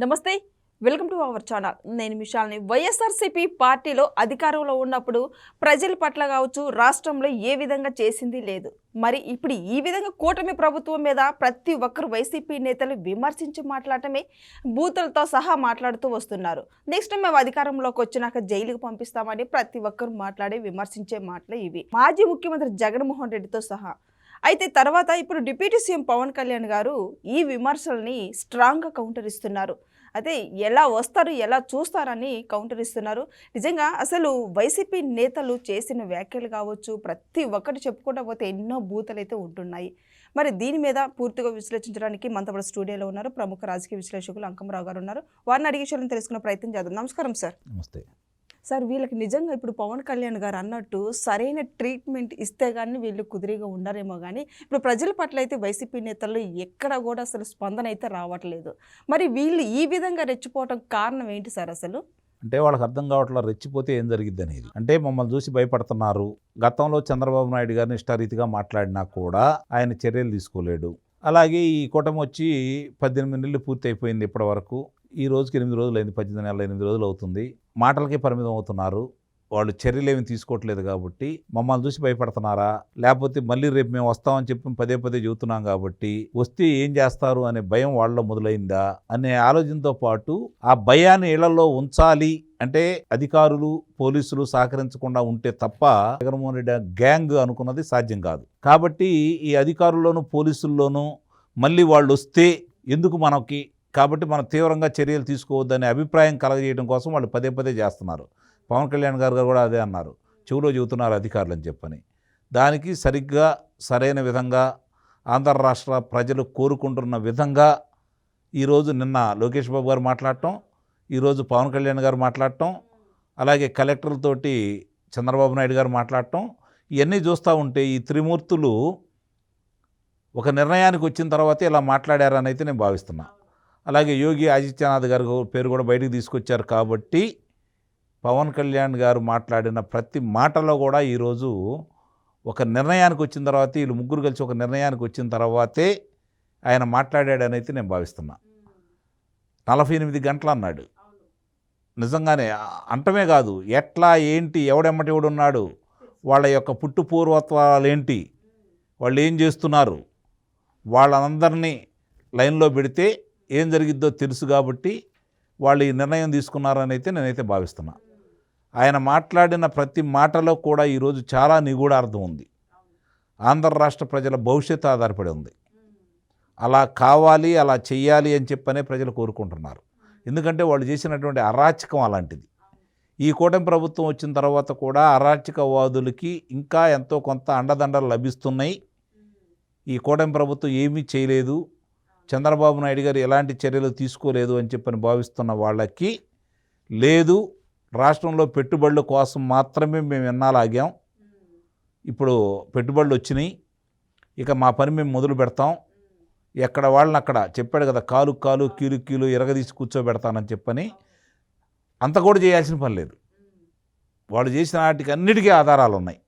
నమస్తే, welcome to our channel. నేను మిషాల్ని. వైఎస్ఆర్సీపీ పార్టీలో అధికారంలో ఉన్నప్పుడు ప్రజల పట్ల కావచ్చు, రాష్ట్రంలో ఏ విధంగా చేసింది లేదు. మరి ఇప్పుడు ఈ విధంగా కూటమి ప్రభుత్వం మీద ప్రతి ఒక్కరు వైసీపీ నేతలు విమర్శించి మాట్లాడటమే, బూతులతో సహా మాట్లాడుతూ వస్తున్నారు. నెక్స్ట్ మేము అధికారంలోకి వచ్చినాక జైలుకు పంపిస్తామని ప్రతి ఒక్కరు మాట్లాడి విమర్శించే మాటలు ఇవి. మాజీ ముఖ్యమంత్రి జగన్మోహన్ రెడ్డితో సహా. అయితే తర్వాత ఇప్పుడు డిప్యూటీ సీఎం పవన్ కళ్యాణ్ గారు ఈ విమర్శల్ని స్ట్రాంగ్గా కౌంటర్ ఇస్తున్నారు. అయితే ఎలా వస్తారు, ఎలా చూస్తారని కౌంటర్ ఇస్తున్నారు. నిజంగా అసలు వైసీపీ నేతలు చేసిన వ్యాఖ్యలు కావచ్చు, ప్రతి ఒక్కటి చెప్పుకుంటూ పోతే ఎన్నో బూతులు అయితే ఉంటున్నాయి. మరి దీని మీద పూర్తిగా విశ్లేషించడానికి మనతో స్టూడియోలో ఉన్నారు ప్రముఖ రాజకీయ విశ్లేషకులు అంకమరావు గారు ఉన్నారు. వారిని అడిగే విషయాలను తెలుసుకునే ప్రయత్నం చేద్దాం. నమస్కారం సార్. నమస్తే సార్, వీళ్ళకి నిజంగా ఇప్పుడు పవన్ కళ్యాణ్ గారు అన్నట్టు సరైన ట్రీట్మెంట్ ఇస్తే కానీ వీళ్ళు కుదిరిగా ఉండరేమో, కానీ ఇప్పుడు ప్రజల పట్ల అయితే వైసీపీ నేతలు ఎక్కడ కూడా అసలు స్పందన అయితే రావట్లేదు. మరి వీళ్ళు ఈ విధంగా రెచ్చిపోవటం కారణం ఏంటి సార్ అసలు? అంటే వాళ్ళకి అర్థం కావట్లేదు రెచ్చిపోతే ఏం జరిగిద్ది అనేది. అంటే మమ్మల్ని చూసి భయపడుతున్నారు. గతంలో చంద్రబాబు నాయుడు గారిని ఇష్టారీతిగా మాట్లాడినా కూడా ఆయన చర్యలు తీసుకోలేడు. అలాగే ఈ కూటమి వచ్చి 18 నెలలు పూర్తి అయిపోయింది ఇప్పటి వరకు. ఈ రోజుకి 8 రోజులు అయింది, 18 నెలలు 8 రోజులు అవుతుంది. మాటలకే పరిమితం అవుతున్నారు. వాళ్ళు చర్యలు ఏమి తీసుకోవట్లేదు కాబట్టి మమ్మల్ని చూసి భయపడుతున్నారా, లేకపోతే మళ్ళీ రేపు మేము వస్తామని చెప్పి పదే పదే చెబుతున్నాం కాబట్టి వస్తే ఏం చేస్తారు అనే భయం వాళ్ళలో మొదలైందా అనే ఆలోచనతో పాటు ఆ భయాన్ని ఇళ్లలో ఉంచాలి అంటే అధికారులు పోలీసులు సహకరించకుండా ఉంటే తప్ప జగన్మోహన్ రెడ్డి గ్యాంగ్ అనుకున్నది సాధ్యం కాదు. కాబట్టి ఈ అధికారుల్లోనూ పోలీసుల్లోనూ మళ్ళీ వాళ్ళు వస్తే ఎందుకు మనకి, కాబట్టి మనం తీవ్రంగా చర్యలు తీసుకోవద్దనే అభిప్రాయం కలగజేయడం కోసం వాళ్ళు పదే పదే చేస్తున్నారు. పవన్ కళ్యాణ్ గారు కూడా అదే అన్నారు, చెవులో చెబుతున్నారు అధికారులు అని చెప్పని. దానికి సరిగ్గా సరైన విధంగా ఆంధ్ర రాష్ట్ర ప్రజలు కోరుకుంటున్న విధంగా ఈరోజు నిన్న లోకేష్ బాబు గారు మాట్లాడటం, ఈరోజు పవన్ కళ్యాణ్ గారు మాట్లాడటం, అలాగే కలెక్టర్లతోటి చంద్రబాబు నాయుడు గారు మాట్లాడటం, ఇవన్నీ చూస్తూ ఉంటే ఈ త్రిమూర్తులు ఒక నిర్ణయానికి వచ్చిన తర్వాత ఇలా మాట్లాడారని అయితే నేను భావిస్తున్నా. అలాగే యోగి ఆదిత్యనాథ్ గారి పేరు కూడా బయటికి తీసుకొచ్చారు. కాబట్టి పవన్ కళ్యాణ్ గారు మాట్లాడిన ప్రతి మాటలో కూడా ఈరోజు ఒక నిర్ణయానికి వచ్చిన తర్వాత, వీళ్ళు ముగ్గురు కలిసి ఒక నిర్ణయానికి వచ్చిన తర్వాతే ఆయన మాట్లాడాడని అయితే నేను భావిస్తున్నా. 48 గంటలు అన్నాడు. నిజంగానే అంటమే కాదు, ఎట్లా ఏంటి, ఎవడెమ్మటి ఎవడున్నాడు, వాళ్ళ యొక్క పుట్టు పూర్వత్వాలు ఏంటి, వాళ్ళు ఏం చేస్తున్నారు, వాళ్ళందరినీ లైన్లో పెడితే ఏం జరిగిద్దో తెలుసు కాబట్టి వాళ్ళు ఈ నిర్ణయం తీసుకున్నారని అయితే నేనైతే భావిస్తున్నా. ఆయన మాట్లాడిన ప్రతి మాటలో కూడా ఈరోజు చాలా నిగూఢ అర్థం ఉంది. ఆంధ్ర రాష్ట్ర ప్రజల భవిష్యత్తు ఆధారపడి ఉంది. అలా కావాలి, అలా చెయ్యాలి అని చెప్పనే ప్రజలు కోరుకుంటున్నారు. ఎందుకంటే వాళ్ళు చేసినటువంటి అరాచకం అలాంటిది. ఈ కూటమి ప్రభుత్వం వచ్చిన తర్వాత కూడా అరాచకవాదులకి ఇంకా ఎంతో కొంత అండదండలు లభిస్తున్నాయి. ఈ కూటమి ప్రభుత్వం ఏమీ చేయలేదు, చంద్రబాబు నాయుడు గారు ఎలాంటి చర్యలు తీసుకోలేదు అని చెప్పని భావిస్తున్న వాళ్ళకి లేదు, రాష్ట్రంలో పెట్టుబడుల కోసం మాత్రమే మేము ఎన్నాలాగాం, ఇప్పుడు పెట్టుబడులు వచ్చినాయి, ఇక మా పని మేము మొదలు పెడతాం, ఎక్కడ వాళ్ళని అక్కడ చెప్పాడు కదా, కాలు కాలు కీలు కీలు ఎరగదీసి కూర్చోబెడతానని చెప్పని. అంత కూడా చేయాల్సిన పని లేదు. వాళ్ళు చేసిన వాటికి అన్నిటికీ ఆధారాలు ఉన్నాయి,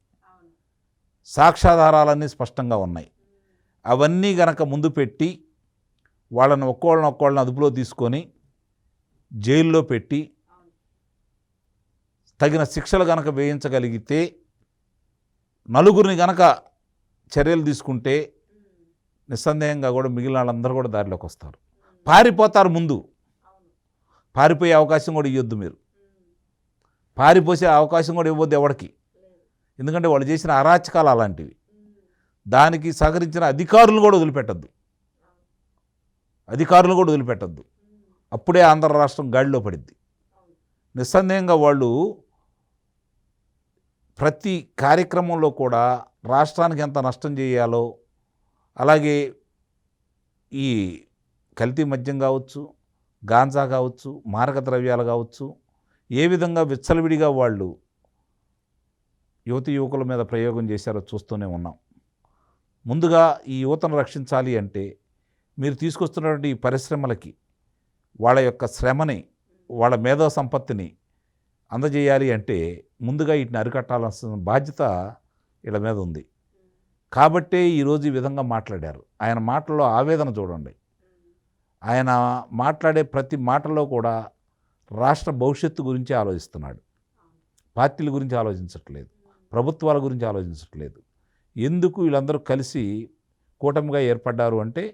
సాక్ష్యాధారాలన్నీ స్పష్టంగా ఉన్నాయి. అవన్నీ గనక ముందు పెట్టి వాళ్ళని ఒక్కోళ్ళని అదుపులో తీసుకొని జైల్లో పెట్టి తగిన శిక్షలు గనక వేయించగలిగితే, నలుగురిని గనక చర్యలు తీసుకుంటే నిస్సందేహంగా కూడా మిగిలిన వాళ్ళందరూ కూడా దారిలోకి వస్తారు. పారిపోతారు, ముందు పారిపోయే అవకాశం కూడా ఇవ్వద్దు. మీరు పారిపోసే అవకాశం కూడా ఇవ్వద్దు ఎవరికి. ఎందుకంటే వాళ్ళు చేసిన అరాచకాలు అలాంటివి. దానికి సహకరించిన అధికారులను కూడా వదిలిపెట్టద్దు. అప్పుడే ఆంధ్ర రాష్ట్రం గాడిలో పడిద్ది. నిస్సందేహంగా వాళ్ళు ప్రతి కార్యక్రమంలో కూడా రాష్ట్రానికి ఎంత నష్టం చేయాలో, అలాగే ఈ కల్తీ మద్యం కావచ్చు, గాంజా కావచ్చు, మారక ద్రవ్యాలు కావచ్చు, ఏ విధంగా విచ్చలవిడిగా వాళ్ళు యువకుల మీద ప్రయోగం చేశారో చూస్తూనే ఉన్నాం. ముందుగా ఈ యువతను రక్షించాలి అంటే మీరు తీసుకొస్తున్నటువంటి ఈ పరిశ్రమలకి వాళ్ళ యొక్క శ్రమని, వాళ్ళ మేధో సంపత్తిని అందజేయాలి అంటే ముందుగా వీటిని అరికట్టాల్సిన బాధ్యత వీళ్ళ మీద ఉంది. కాబట్టే ఈరోజు ఈ విధంగా మాట్లాడారు. ఆయన మాటల్లో ఆవేదన చూడండి. ఆయన మాట్లాడే ప్రతి మాటలో కూడా రాష్ట్ర భవిష్యత్తు గురించి ఆలోచిస్తున్నాడు. పార్టీల గురించి ఆలోచించట్లేదు, ప్రభుత్వాల గురించి ఆలోచించట్లేదు. ఎందుకు వీళ్ళందరూ కలిసి కూటమిగా ఏర్పడ్డారు అంటే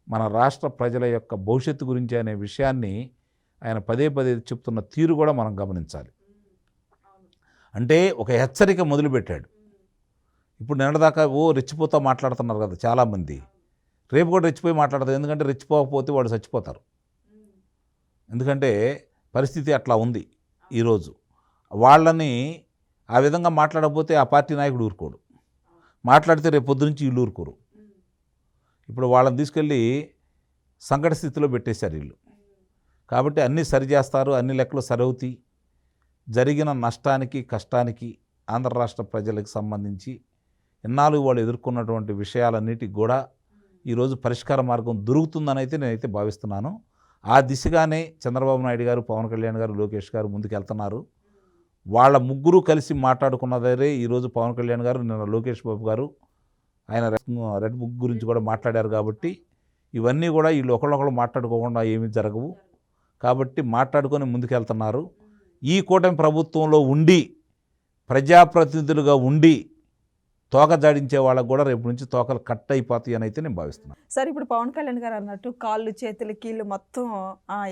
మన రాష్ట్ర ప్రజల యొక్క భవిష్యత్తు గురించి అనే విషయాన్ని ఆయన పదే పదే చెప్తున్న తీరు కూడా మనం గమనించాలి. అంటే ఒక హెచ్చరిక మొదలుపెట్టాడు. ఇప్పుడు నిన్నదాకా రెచ్చిపోతూ మాట్లాడుతున్నారు కదా చాలామంది, రేపు కూడా రెచ్చిపోయి మాట్లాడతారు. ఎందుకంటే రెచ్చిపోకపోతే వాళ్ళు చచ్చిపోతారు. ఎందుకంటే పరిస్థితి అట్లా ఉంది ఈరోజు. వాళ్ళని ఆ విధంగా మాట్లాడకపోతే ఆ పార్టీ నాయకుడు ఊరుకోడు, మాట్లాడితే రేపు పొద్దు నుంచి వీళ్ళు ఊరుకోరు. ఇప్పుడు వాళ్ళని తీసుకెళ్ళి సంకట స్థితిలో పెట్టేశారు వీళ్ళు. కాబట్టి అన్నీ సరిచేస్తారు, అన్ని లెక్కలు సరవుతాయి. జరిగిన నష్టానికి కష్టానికి ఆంధ్ర రాష్ట్ర ప్రజలకు సంబంధించి ఇన్నాళ్ళు వాళ్ళు ఎదుర్కొన్నటువంటి విషయాలన్నిటికి కూడా ఈరోజు పరిష్కార మార్గం దొరుకుతుందని అయితే నేనైతే భావిస్తున్నాను. ఆ దిశగానే చంద్రబాబు నాయుడు గారు, పవన్ కళ్యాణ్ గారు, లోకేష్ గారు ముందుకెళ్తున్నారు. వాళ్ళ ముగ్గురు కలిసి మాట్లాడుకున్నదే ఈరోజు పవన్ కళ్యాణ్ గారు, నిన్న లోకేష్ బాబు గారు ఆయన రెడ్ బుక్ గురించి కూడా మాట్లాడారు. కాబట్టి ఇవన్నీ కూడా వీళ్ళు ఒకళ్ళొకళ్ళు మాట్లాడుకోకుండా ఏమీ జరగవు. కాబట్టి మాట్లాడుకొని ముందుకెళ్తున్నారు. ఈ కూటమి ప్రభుత్వంలో ఉండి ప్రజాప్రతినిధులుగా ఉండి తోక జాడించే వాళ్ళకు కూడా రేపు నుంచి తోకలు కట్ అయిపోతాయి అని అయితే నేను భావిస్తున్నాను. సార్ ఇప్పుడు పవన్ కళ్యాణ్ గారు అన్నట్టు కాళ్ళు చేతులు కీళ్ళు మొత్తం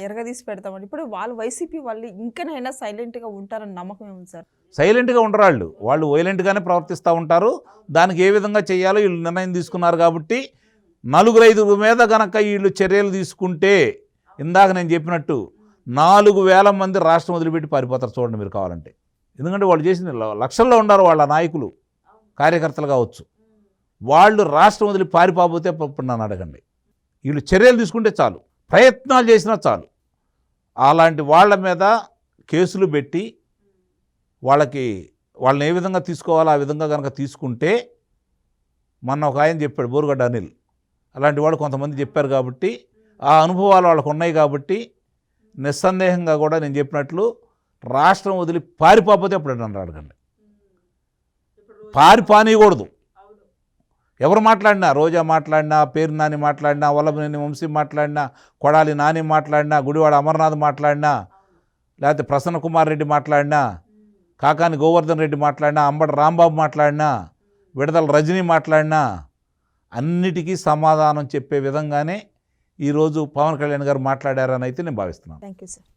ఎరగదీసి పెడతామండి. ఇప్పుడు వాళ్ళు వైసీపీ వాళ్ళు ఇంకనైనా సైలెంట్గా ఉంటారని నమ్మకం ఏముంది సార్? సైలెంట్గా ఉండరు, వాళ్ళు వైలెంట్గానే ప్రవర్తిస్తూ ఉంటారు. దానికి ఏ విధంగా చేయాలో వీళ్ళు నిర్ణయం తీసుకున్నారు. కాబట్టి 4-5 మీద గనక వీళ్ళు చర్యలు తీసుకుంటే ఇందాక నేను చెప్పినట్టు 4,000 మంది రాష్ట్రం వదిలిపెట్టి పారిపోతారు. చూడండి మీరు కావాలంటే. ఎందుకంటే వాళ్ళు చేసిన లక్షల్లో ఉన్నారు వాళ్ళ నాయకులు, కార్యకర్తలు కావచ్చు. వాళ్ళు రాష్ట్రం వదిలి పారిపోతే ఇప్పుడు నన్ను అడగండి. వీళ్ళు చర్యలు తీసుకుంటే చాలు, ప్రయత్నాలు చేసినా చాలు. అలాంటి వాళ్ళ మీద కేసులు పెట్టి వాళ్ళని ఏ విధంగా తీసుకోవాలో ఆ విధంగా కనుక తీసుకుంటే, మొన్న ఒక ఆయన చెప్పాడు బోరుగడ్డ అనిల్, అలాంటి వాళ్ళు కొంతమంది చెప్పారు. కాబట్టి ఆ అనుభవాలు వాళ్ళకు ఉన్నాయి. కాబట్టి నిస్సందేహంగా కూడా నేను చెప్పినట్లు రాష్ట్రం వదిలి పారిపోతే అప్పుడు నన్ను అడగండి. పారిపోనీయకూడదు. ఎవరు మాట్లాడినా, రోజా మాట్లాడినా, పేరు నాని మాట్లాడినా, వల్లభనేని వంశీ మాట్లాడినా, కొడాలి నాని మాట్లాడినా, గుడివాడ అమర్నాథ్ మాట్లాడినా, లేకపోతే ప్రసన్న కుమార్ రెడ్డి మాట్లాడినా, కాకాని గోవర్ధన్ రెడ్డి మాట్లాడినా, అంబటి రాంబాబు మాట్లాడినా, విడదల రజనీ మాట్లాడినా, అన్నిటికీ సమాధానం చెప్పే విధంగానే ఈరోజు పవన్ కళ్యాణ్ గారు మాట్లాడారని అయితే నేను భావిస్తున్నాను. Thank you sir.